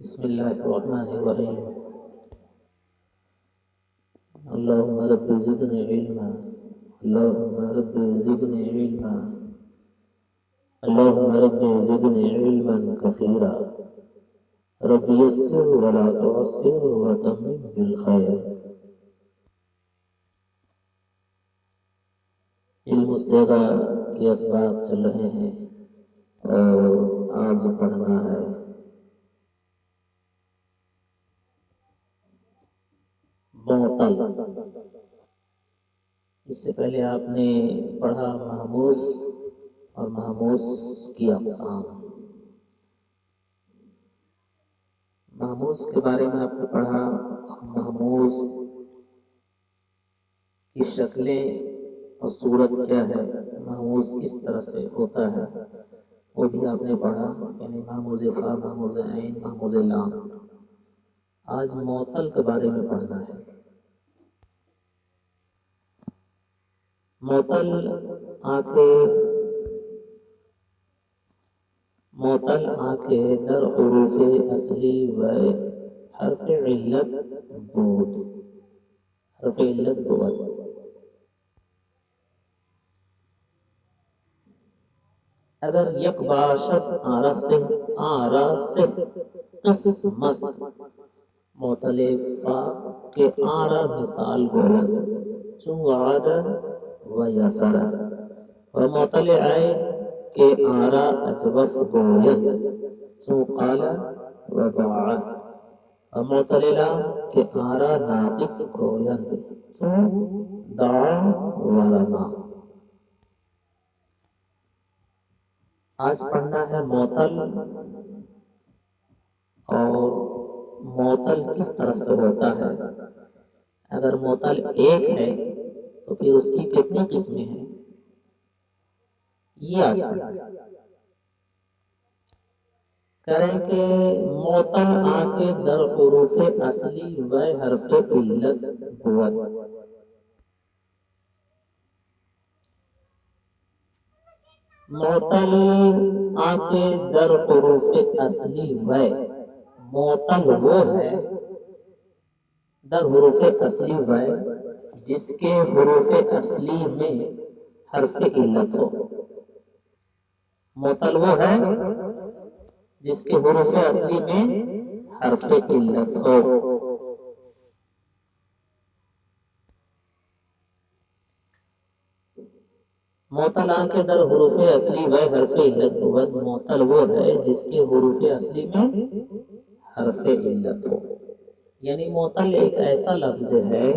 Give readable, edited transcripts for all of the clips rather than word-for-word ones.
بسم الله الرحمن الرحيم. اللهم رب زدني علما. اللهم رب زدني علما. اللهم رب زدني علما كثيرا. رب يسر ولا تعسر وتمم بالخير. علم الصیغہ کے اسباق چل رہے ہیں اور آج پڑھنا ہے معطل. اس سے پہلے آپ نے پڑھا محموس اور محموس کی اقسام. محموس کے بارے میں آپ نے پڑھا محموس کی شکلیں اور صورت کیا ہے، محموس کس طرح سے ہوتا ہے وہ بھی آپ نے پڑھا، یعنی محموز فا، محموز عین، محموز لام. آج معطل کے بارے میں پڑھنا ہے. معطل آنکھیں در حروف اصلی و حرف علت بود. حرف علت بود. اگر یک باشد آرا سے قسمت معطل فا کے آرا مثال گوید چون وعد و یسر، و معطل عین کے آرا اجوف گوید چون قال و باع، و معطل لام کے آرا ناقص گوید چون دعا و رما. آج پڑھنا ہے معطل، اور معطل کس طرح سے ہوتا ہے. اگر معطل ایک ہے تو پھر اس کی کتنی قسمیں ہیں یہ آج پڑھنا ہے. کریں کہ معطل آنکھیں در حروف اصلی و حرف علت بود. معطل آنکھیں در حروف اصلی و، معطل وہ ہے در حروف اصلی و جس کے حروف اصلی میں حرف علت ہو. معطل وہ ہے جس کے حروف اصلی میں حرف علت ہو. معطل آنکھیں در حروف اصلی و حرف علت بود. معطل وہ ہے جس کے حروف اصلی میں حرف علت ہو. یعنی معطل ایک ایسا لفظ ہے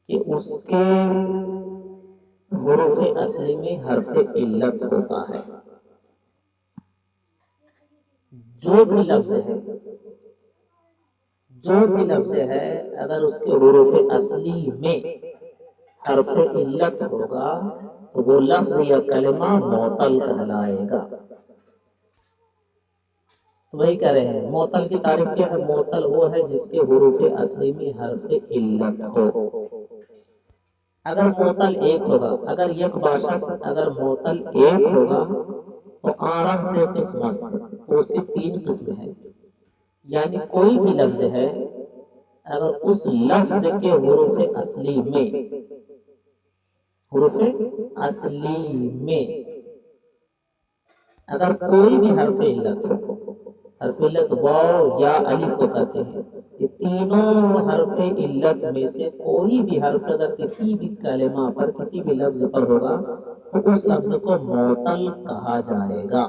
کہ اس کے حروف اصلی میں حرف علت ہوتا ہے. جو بھی لفظ ہے اگر اس کے حروف اصلی میں حرف علت ہوگا تو وہ لفظ یا کلمہ معطل کہلائے گا. تو وہی کہہ رہے ہیں معطل کی تعریف کیا ہے. معطل وہ ہے جس کے حروف اصلی میں حرف علت ہو. اگر معطل ایک ہوگا، اگر یک باشد، اگر معطل ایک ہوگا تو آرن سے قسم است، تو اس کی تین قسم ہیں. یعنی کوئی بھی لفظ ہے اگر اس لفظ کے حروف اصلی میں اگر کوئی بھی حرف علت ہو، حرف علت واو یا الف کو کہتے ہیں، یہ تینوں حرف علت میں سے کوئی بھی حرف اگر کسی بھی کلمہ پر، کسی بھی لفظ پر ہوگا تو اس لفظ کو معطل کہا جائے گا.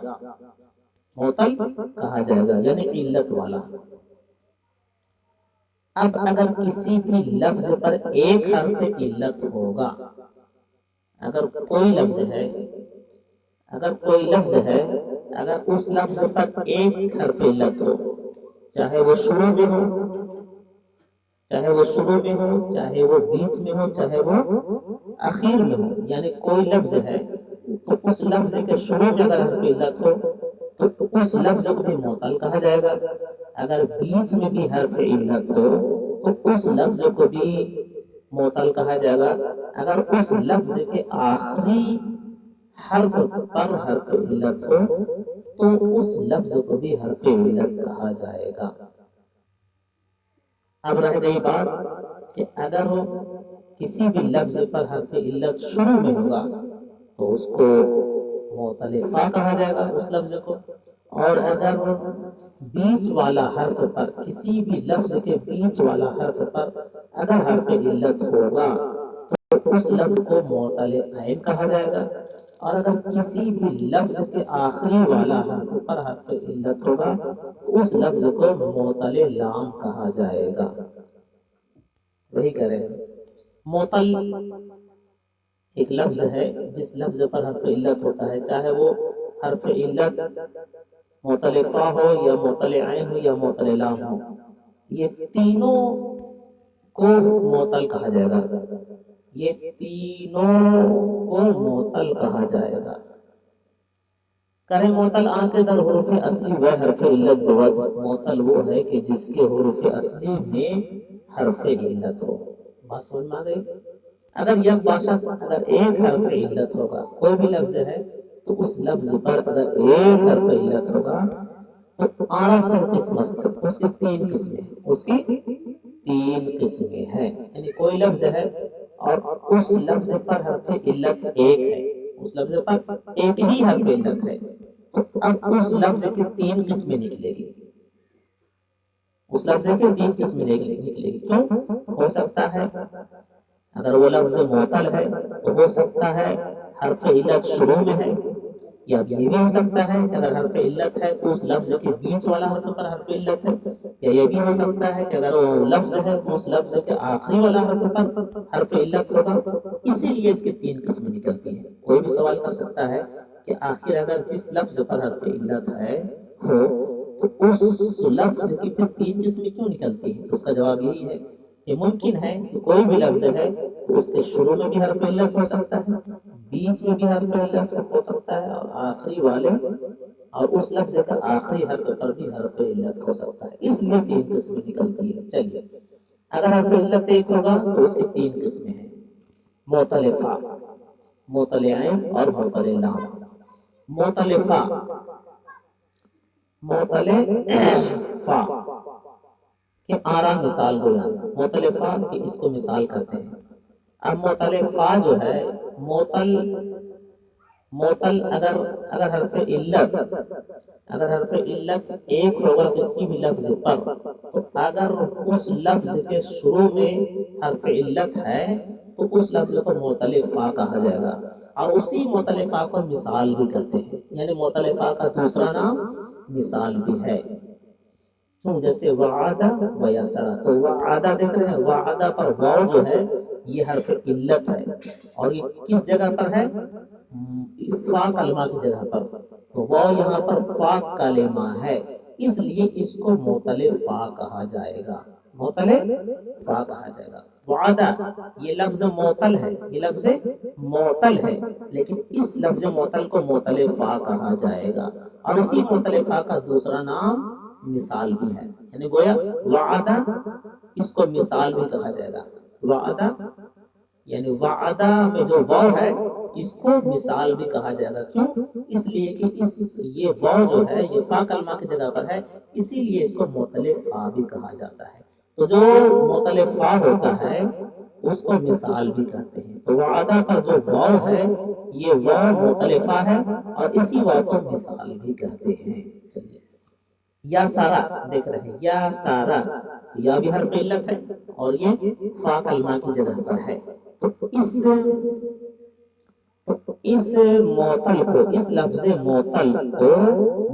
معطل کہا جائے گا یعنی علت والا. اب اگر کسی بھی لفظ پر ایک حرف علت ہوگا، اگر کوئی لفظ ہے اگر اس لفظ پر ایک حرف علت ہو، چاہے وہ شروع میں ہو، چاہے وہ بیچ میں ہو، چاہے وہ آخر میں ہو، یعنی کوئی لفظ ہے تو اس لفظ کے شروع میں اگر حرف علت ہو تو اس لفظ کو بھی معطل کہا جائے گا. اگر بیچ میں بھی حرف علت ہو تو اس لفظ کو بھی معطل کہا جائے گا. اگر اس لفظ کے آخری حرف پر حرف علت ہو تو اس لفظ کو بھی حرف علت کہا جائے گا۔ اب رہ گئی بات کہ اگر کسی بھی لفظ پر حرف علت شروع میں ہوگا تو اس کو معطل فا کہا جائے گا اس لفظ کو، اور اگر بیچ والا حرف پر، کسی بھی لفظ کے بیچ والا حرف پر اگر حرف علت ہوگا تو اس لفظ کو معطل عین کہا جائے گا، اور اگر کسی بھی لفظ کے آخری والا حرف پر حرف علت ہوگا تو اس لفظ کو معطل لام کہا جائے گا۔ وہی کریں، معطل ایک لفظ ہے جس لفظ پر حرف علت ہوتا ہے، چاہے وہ حرف علت معطل فا ہو یا معطل عین ہو یا معطل لام ہو، یہ تینوں کو معطل کہا جائے گا، یہ تینوں کو معطل کہا جائے گا۔ کریں معطل آنکھ در حروف اصلی و حرف علت بود، معطل وہ ہے کہ جس کے حروف اصلی میں حرف علت ہو۔ بات سمجھ میں آ گئی؟ اگر یک باشد، اگر ایک حرف علت ہوگا، کوئی بھی لفظ ہے تو اس لفظ پر اگر ایک حرف علت ہوگا تو آرا سے قسم است، اس کی تین قسمیں ہیں، اس کی تین قسمیں ہیں، یعنی کوئی لفظ ہے اور اس لفظ پر حرف علت ایک ہے، اس لفظ پر ایک ہی حرف علت ہے، تو اب اس لفظ کی تین قسمیں نکلے گی، اس لفظ کی تین قسمیں نکلے گی۔ کیوں؟ ہو سکتا ہے اگر وہ لفظ معطل ہے تو ہو سکتا ہے حرف علت شروع میں ہے، یا یہ بھی ہو سکتا ہے کہ اگر حرف علت ہے تو اس لفظ کے بیچ والا حرف پر حرف علت ہے، یا یہ بھی ہو سکتا ہے کہ اگر وہ لفظ ہے تو اس لفظ کے آخری والا حرف پر حرف علت ہوگا، اسی لیے اس کی تین قسمیں نکلتی ہیں۔ کوئی بھی سوال کر سکتا ہے کہ آخر اگر جس لفظ پر حرف علت ہے ہو تو اس لفظ کی پھر تین قسمیں کیوں نکلتی ہیں؟ تو اس کا جواب یہی ہے کہ ممکن ہے کہ کوئی بھی لفظ ہے تو اس کے شروع میں بھی حرف علت ہو سکتا ہے، بیچ میں بھی حرف علت ہو سکتا ہے، اور آخری والے اور اس لفظ کا آخری حرف پر بھی حرف علت ہو سکتا ہے، اس لیے تین قسمیں نکلتی ہے۔ چلیے، اگر حرف علت ایک ہوگا تو اس کی تین قسمیں ہیں، معطل فا، معطل عین اور معطل لام۔ معطل فا، معطل فا کہ آرا مثال بیان، معطل فا کہ اس کو مثال کرتے ہیں۔ اب معطل فا جو ہے، معطل اگر حرف علت ایک ہوگا کسی بھی لفظ پر، تو اگر اس لفظ کے شروع میں حرف علت ہے تو اس لفظ کو معطل فا کہا جائے گا، اور اسی معطل فا کو مثال بھی کہتے ہیں، یعنی معطل فا کا دوسرا نام مثال بھی ہے۔ جیسے وعدہ و یسرا، تو وعدہ دیکھ رہے ہیں، وعدہ پر واو جو ہے یہ حرف علت ہے، اور یہ کس جگہ پر ہے؟ فا کلمہ کی جگہ پر، تو واو یہاں پر فا کلمہ ہے، اس لیے اس کو معطل فا کہا جائے گا، معطل فا کہا جائے گا۔ وعدہ یہ لفظ معطل ہے، یہ لفظ معطل ہے، لیکن اس لفظ معطل کو معطل فا کہا جائے گا، اور اسی معطل فا کا دوسرا نام مثال بھی ہے، یعنی گویا وعدہ اس کو مثال بھی کہا جائے گا، وعدہ یعنی وعدہ میں جو واو ہے اس کو مثال بھی کہا جائے گا۔ کیوں؟ اس لیے کہ یہ واو جو ہے یہ فا کلمہ کی جگہ پر ہے، اسی لیے اس کو معطل فا بھی کہا جاتا ہے، تو جو معطل فا ہوتا ہے اس کو مثال بھی کہتے ہیں۔ تو وعدہ پر جو واو ہے یہ واو معطل فا ہے، اور اسی واو کو مثال بھی کہتے ہیں۔ چلیے، یا سارا دیکھ رہے ہیں، یا سارا یا بھی حرف علت ہے اور یہ فا کلمہ کی جگہ پر ہے، تو اس معطل کو، اس لفظ معطل کو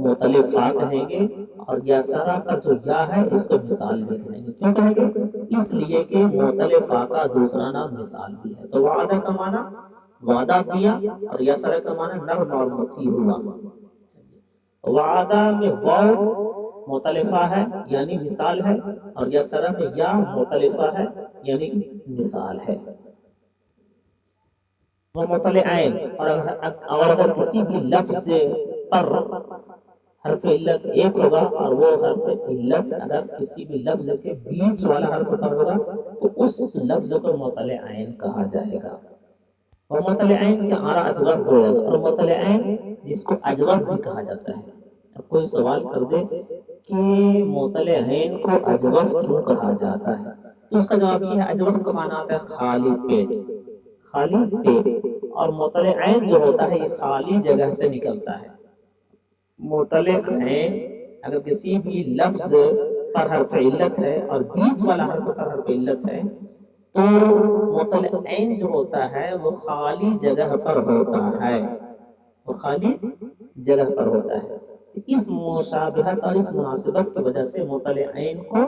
معطل فا کہیں گے، اور یا سارا پر جو یا ہے اس کو مثال بھی کہیں گے۔ کیوں کہیں گے؟ اس لیے کہ معطل فا کا دوسرا نام مثال بھی ہے۔ تو وعدہ کا معنی وعدہ دیا، اور یا سارا کا معنی نرم اور مطیع ہوا۔ وعدہ میں واو معطل فا ہے یعنی مثال ہے، اور یا سارا میں یا معطل فا ہے یعنی مثال ہے۔ معطل عین، اور اگر کسی بھی لفظ پر حرف علت ایک ہوگا اور وہ حرف علت اگر کسی بھی لفظ کے بیچ والا حرف پر ہوگا تو اس لفظ کو معطل عین کہا جائے گا۔ اور معطل عین کے آرا اجوف ہوگا، اور معطل عین جس کو اجوف بھی کہا جاتا ہے، کوئی سوال کر دے کہ معطل عین کو اجوف کیوں کہا جاتا ہے، تو اس کا جواب یہ ہے اجوف کا معنی آتا ہے خالی پیٹ، خالی پیٹ، اور معطل عین جو ہوتا ہے یہ خالی جگہ سے نکلتا ہے۔ معطل عین اگر کسی بھی لفظ پر حرف علت ہے اور بیچ والا حرف پر حرف علت ہے تو معطل عین جو ہوتا ہے وہ خالی جگہ پر ہوتا ہے، وہ خالی جگہ پر ہوتا ہے۔ اس مشابہت اور اس مناسبت کی وجہ سے معطل عین کو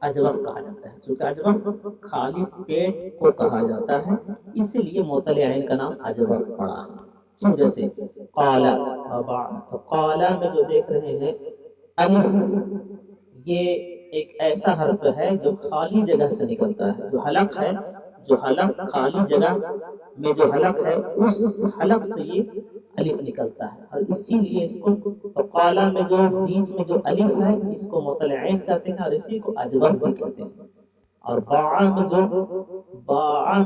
اجوف کہا جاتا ہے، چونکہ اجوف خالی پیٹ کو کہا جاتا ہے، اسی لیے معطل عین کا نام اجوف پڑا ہے۔ کیوں؟ جیسے قالا، تو قالا میں جو دیکھ رہے ہیں الف، یہ ایک ایسا حرف ہے جو خالی جگہ سے نکلتا ہے، جو حلق ہے، جو حلق خالی جگہ میں جو حلق ہے اس حلق سے یہ الف نکلتا ہے، اور اسی لیے اس کو تو قالا میں جو بیچ میں جو الف ہے اس کو معطل عین کہتے ہیں اور اسی کو اجوف بھی کہتے ہیں، اور باع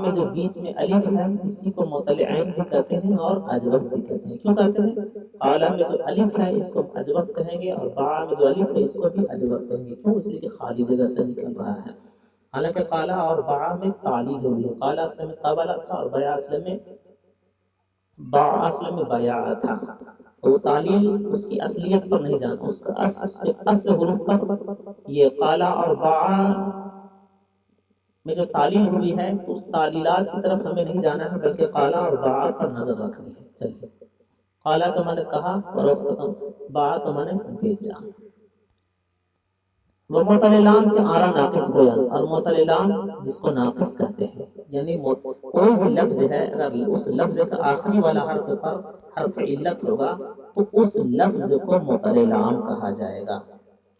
میں جو بیچ میں الف ہے اسی کو معطل عین بھی کہتے ہیں اور اجوف بھی کہتے ہیں۔ کیوں کہتے ہیں؟ قالا میں جو الف ہے اس کو اجوف کہیں گے اور باع میں جو الف ہے اس کو بھی اجوف کہیں گے، کیوں؟ اس لیے کہ خالی جگہ سے نکل رہا ہے۔ حالانکہ قالا اور باع میں تعلیل ہوئی ہے، قالا اصل میں قبلا تھا اور باع اصل میں بیع تھا، تو تعلیل اس کی اصلیت پر نہیں جانا، اس کا اصل حروف پر یہ قالا اور باع میں جو تعلیل ہوئی ہے تو اس تعلیلات کی طرف ہمیں نہیں جانا ہے بلکہ قالا اور باع پر نظر رکھنی ہے۔ چلیے، قالا کا معنی کہا، فروخت، باع کا معنی بیچا۔ وہ معطل لام کے آرا ناقص بیان، اور معطل لام جس کو ناقص کہتے ہیں، یعنی کوئی بھی لفظ ہے اگر اس لفظ کا آخری والا حرف پر حرف علت ہوگا تو اس لفظ کو معطل لام کہا جائے گا،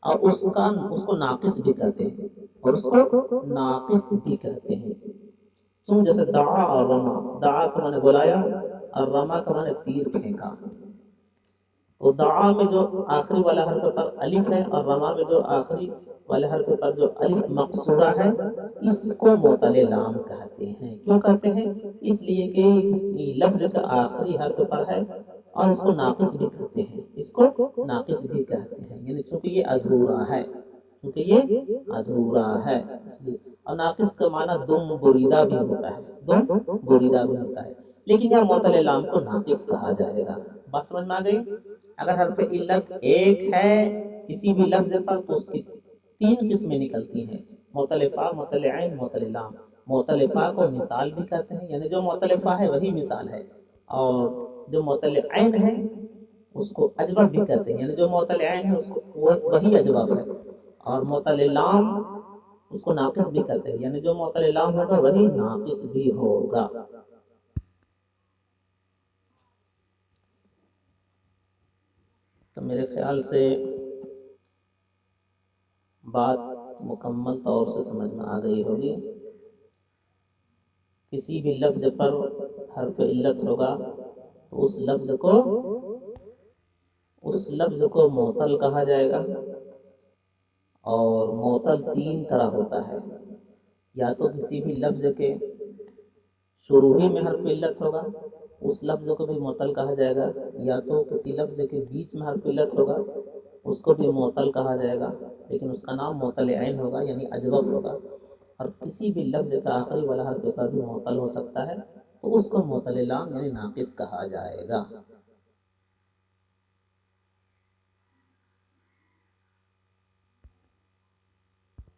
اور اس کو ناقص بھی کہتے ہیں، اور اس کو ناقص بھی کہتے ہیں۔ چون جیسے دعا اور رما، دعا کا معنی بلایا اور رما کا معنی تیر پھینکا، تو دعا میں جو آخری والا حرف پر الف ہے اور رما میں جو آخری والے حرف پر جو الف مقصورہ ہے اس کو معطل لام کہتے ہیں۔ کیوں کہتے ہیں؟ اس لیے کہ کسی لفظ کا آخری حرف پر ہے، اور اس کو ناقص بھی کہتے ہیں، اس کو ناقص بھی کہتے ہیں، یعنی چونکہ یہ ادھورا ہے، کیونکہ یہ ادھورا ہے اس لیے۔ اور ناقص کا معنی دم بریدہ بھی ہوتا ہے، دم بریدہ بھی ہوتا ہے، لیکن یہاں معطل لام کو ناقص کہا جائے گا۔ بات سمجھ میں آ گئی؟ اگر حرف علت ایک ہے کسی بھی لفظ پر تو اس کی تین قسمیں نکلتی ہیں، معطل فا، معطل عین، معطل لام۔ معطل فا کو مثال بھی کہتے ہیں، یعنی جو معطل فا ہے وہی مثال ہے، اور جو معطل عین ہے اس کو اجوف بھی کہتے ہیں، یعنی جو معطل عین ہے اس کو وہی اجوف ہے، اور معطل لام اس کو ناقص بھی کہتے ہیں، یعنی جو معطل لام ہوگا وہی ناقص بھی ہوگا۔ تو میرے خیال سے بات مکمل طور سے سمجھ میں آ گئی ہوگی۔ کسی بھی لفظ پر حرف علت ہوگا تو اس لفظ کو معطل کہا جائے گا، اور معطل تین طرح ہوتا ہے، یا تو کسی بھی لفظ کے شروع ہی میں حرف علت ہوگا اس لفظ کو بھی معطل کہا جائے گا، یا تو کسی لفظ کے بیچ میں حرف علت ہوگا اس کو بھی معطل کہا جائے گا، لیکن اس کا نام معطل عین ہوگا یعنی اجوف ہوگا، اور کسی بھی لفظ کا آخری والا حرف پر بھی معطل ہو سکتا ہے تو اس کو معطل لام یعنی ناقص کہا جائے گا۔